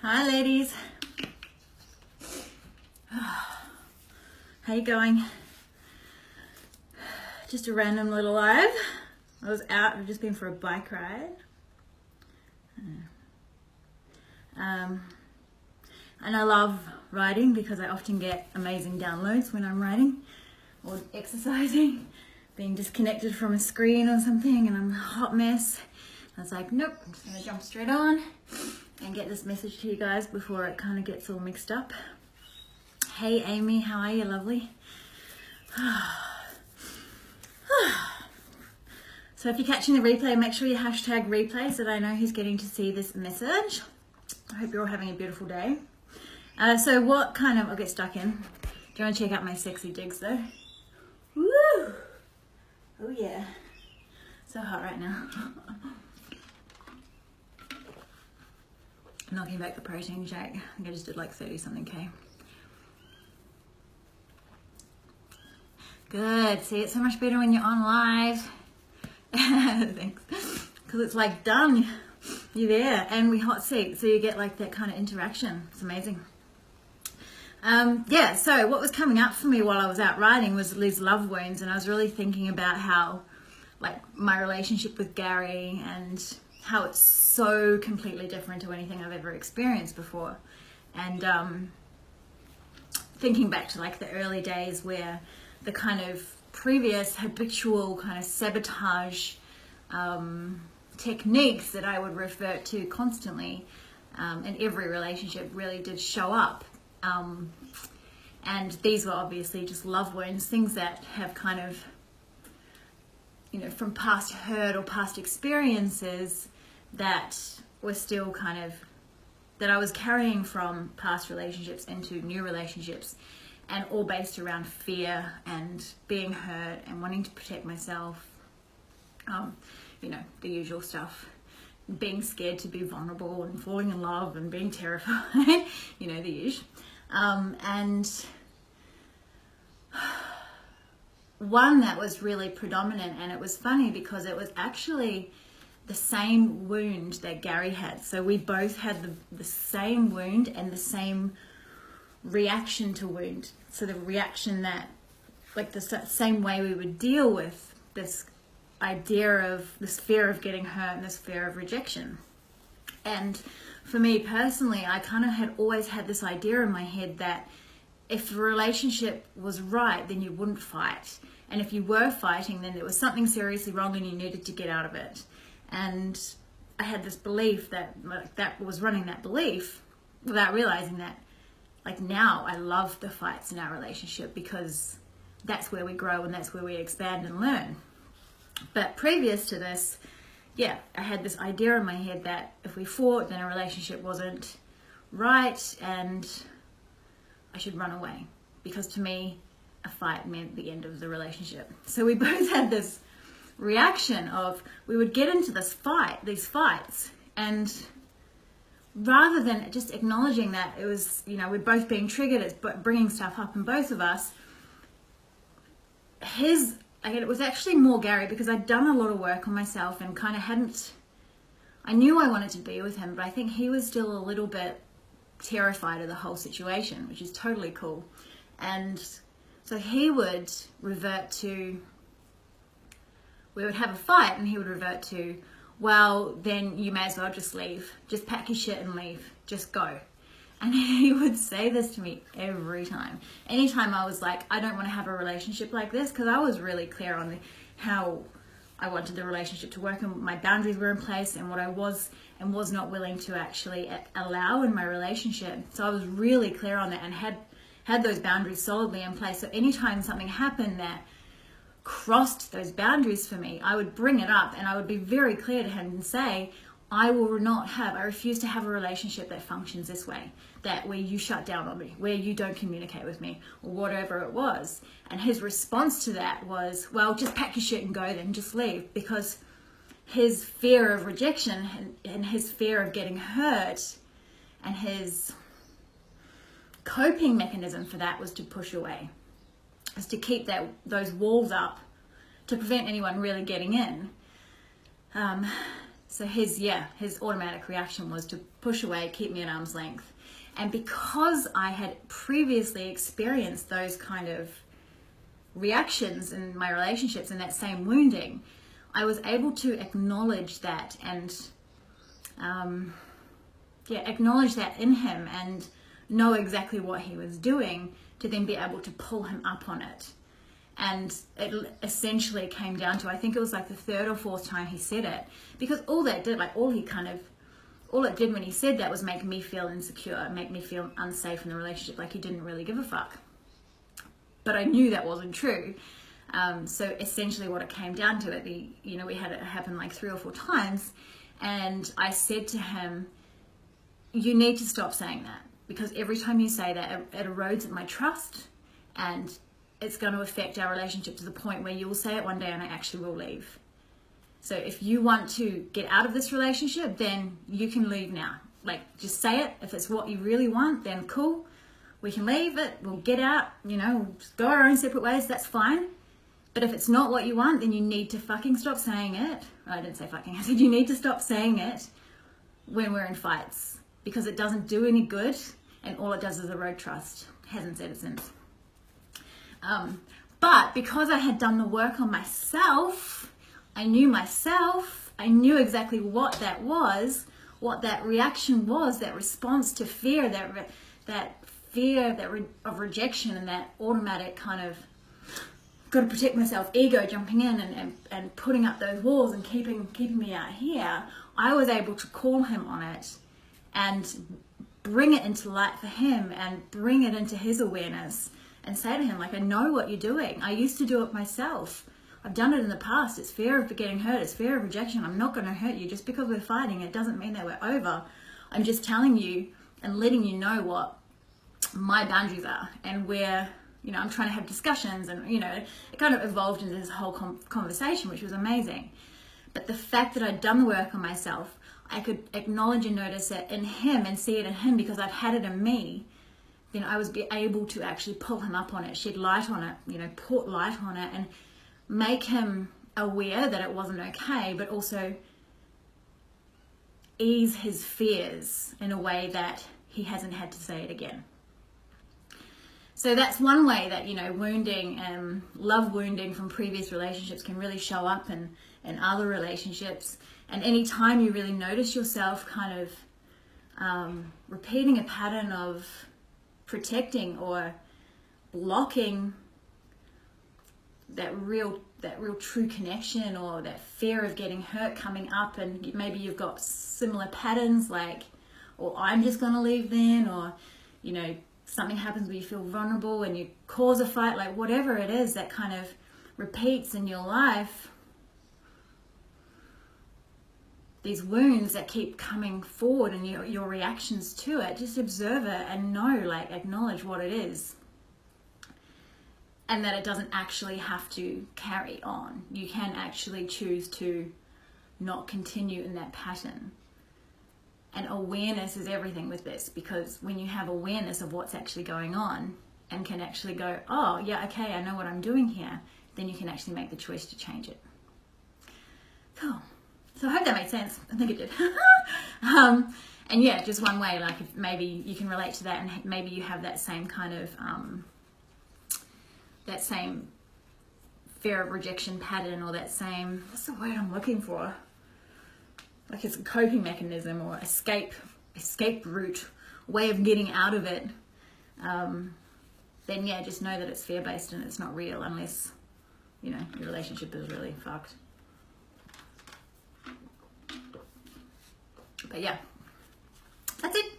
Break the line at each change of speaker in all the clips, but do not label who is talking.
Hi ladies. How you going? Just a random little live. I was out, I've just been for a bike ride. And I love riding because I often get amazing downloads when I'm riding or exercising, being disconnected from a screen or something and I'm a hot mess. I was like, nope, I'm just gonna jump straight on and get this message to you guys before it kind of gets all mixed up. Hey Amy, how are you, lovely? So if you're catching the replay, make sure you hashtag replay so that I know who's getting to see this message. I hope you're all having a beautiful day. So what kind of, I'll get stuck in. Do you want to check out my sexy digs though? Woo! Oh yeah. So hot right now. Knocking back the protein shake. I think I just did like 30 something K. Good. See, it's so much better when you're on live. Thanks. Because it's like done. You're there and we hot seat. So you get like that kind of interaction. It's amazing. Yeah, so what was coming up for me while I was out riding was these love wounds. And I was really thinking about how like my relationship with Gary and how it's so completely different to anything I've ever experienced before. And thinking back to like the early days where the kind of previous habitual kind of sabotage techniques that I would revert to constantly in every relationship really did show up. And these were obviously just love wounds, things that have kind of, you know, from past hurt or past experiences that were still kind of, that I was carrying from past relationships into new relationships, and all based around fear and being hurt and wanting to protect myself, you know, the usual stuff, being scared to be vulnerable and falling in love and being terrified, you know, the usual. And one that was really predominant, and it was funny because it was actually the same wound that Gary had. So we both had the same wound and the same reaction to wound. So the reaction that, like the same way we would deal with this idea of this fear of getting hurt and this fear of rejection. And for me personally, I kind of had always had this idea in my head that if the relationship was right, then you wouldn't fight. And if you were fighting, then there was something seriously wrong and you needed to get out of it. And I had this belief that was running that belief without realizing that, like, now I love the fights in our relationship because that's where we grow and that's where we expand and learn. But previous to this, yeah, I had this idea in my head that if we fought, then a relationship wasn't right and I should run away, because to me, a fight meant the end of the relationship. So we both had this reaction of, we would get into these fights, and rather than just acknowledging that it was, you know, we're both being triggered, it's bringing stuff up in both of us, it was actually more Gary, because I'd done a lot of work on myself and kind of I knew I wanted to be with him, but I think he was still a little bit terrified of the whole situation, which is totally cool. And so he would revert to, we would have a fight and he would revert to, well, then you may as well just leave. Just pack your shit and leave. Just go. And he would say this to me every time. Anytime I was like, I don't want to have a relationship like this, because I was really clear on how I wanted the relationship to work and my boundaries were in place and what I was and was not willing to actually allow in my relationship. So I was really clear on that and had those boundaries solidly in place. So anytime something happened that crossed those boundaries for me, I would bring it up and I would be very clear to him and say, I refuse to have a relationship that functions this way, where you shut down on me, where you don't communicate with me, or whatever it was. And his response to that was, well, just pack your shit and go then, just leave. Because his fear of rejection and his fear of getting hurt and his coping mechanism for that was to push away, was to keep those walls up to prevent anyone really getting in. So his automatic reaction was to push away, keep me at arm's length. And because I had previously experienced those kind of reactions in my relationships and that same wounding, I was able to acknowledge that and acknowledge that in him and know exactly what he was doing to then be able to pull him up on it. And it essentially came down to, I think it was like the third or fourth time he said it, because all it did when he said that was make me feel insecure, make me feel unsafe in the relationship, like he didn't really give a fuck. But I knew that wasn't true. So essentially what it came down to, we had it happen like 3 or 4 times, and I said to him, you need to stop saying that, because every time you say that, it erodes my trust, and it's going to affect our relationship to the point where you will say it one day and I actually will leave. So if you want to get out of this relationship, then you can leave now. Like, just say it. If it's what you really want, then cool. We can leave it. We'll get out, we'll just go our own separate ways. That's fine. But if it's not what you want, then you need to fucking stop saying it. I didn't say fucking. I said you need to stop saying it when we're in fights, because it doesn't do any good, and all it does is erode trust. Hasn't said it since. But because I had done the work on myself, I knew exactly what that was, what that reaction was, that response to fear, that fear of rejection, and that automatic kind of got to protect myself ego jumping in and putting up those walls and keeping me out here. I was able to call him on it and bring it into light for him and bring it into his awareness and say to him, like, I know what you're doing. I used to do it myself. I've done it in the past. It's fear of getting hurt. It's fear of rejection. I'm not going to hurt you just because we're fighting. It doesn't mean that we're over. I'm just telling you and letting you know what my boundaries are and where, I'm trying to have discussions, and, it kind of evolved into this whole conversation, which was amazing. But the fact that I'd done the work on myself, I could acknowledge and notice it in him and see it in him because I'd had it in me. Then I was able to actually pull him up on it, shed light on it, put light on it, and make him aware that it wasn't okay, but also ease his fears in a way that he hasn't had to say it again. So that's one way that, wounding and love wounding from previous relationships can really show up in other relationships. And any time you really notice yourself kind of repeating a pattern of protecting or blocking that real true connection, or that fear of getting hurt coming up, and maybe you've got similar patterns, like, or I'm just going to leave then, or something happens where you feel vulnerable and you cause a fight, like whatever it is that kind of repeats in your life, these wounds that keep coming forward and your reactions to it, just observe it and know, like, acknowledge what it is. And that it doesn't actually have to carry on. You can actually choose to not continue in that pattern. And awareness is everything with this, because when you have awareness of what's actually going on and can actually go, oh, yeah, okay, I know what I'm doing here, then you can actually make the choice to change it. Cool. So I hope that made sense. I think it did. And yeah, just one way, like, if maybe you can relate to that, and maybe you have that same kind of, that same fear of rejection pattern, or that same, what's the word I'm looking for? Like, it's a coping mechanism or escape route, way of getting out of it. Then yeah, just know that it's fear-based and it's not real unless, your relationship is really fucked. But yeah, that's it.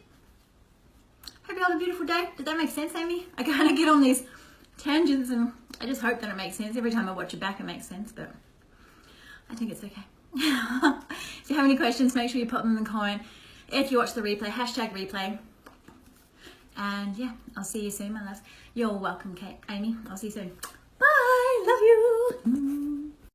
Hope you have a beautiful day. Did that make sense, Amy? I kind of get on these tangents and I just hope that it makes sense. Every time I watch it back, it makes sense, but I think it's okay. If you have any questions, make sure you put them in the comment. If you watch the replay, #replay. And yeah, I'll see you soon, my loves. You're welcome, Amy. I'll see you soon. Bye. Love you.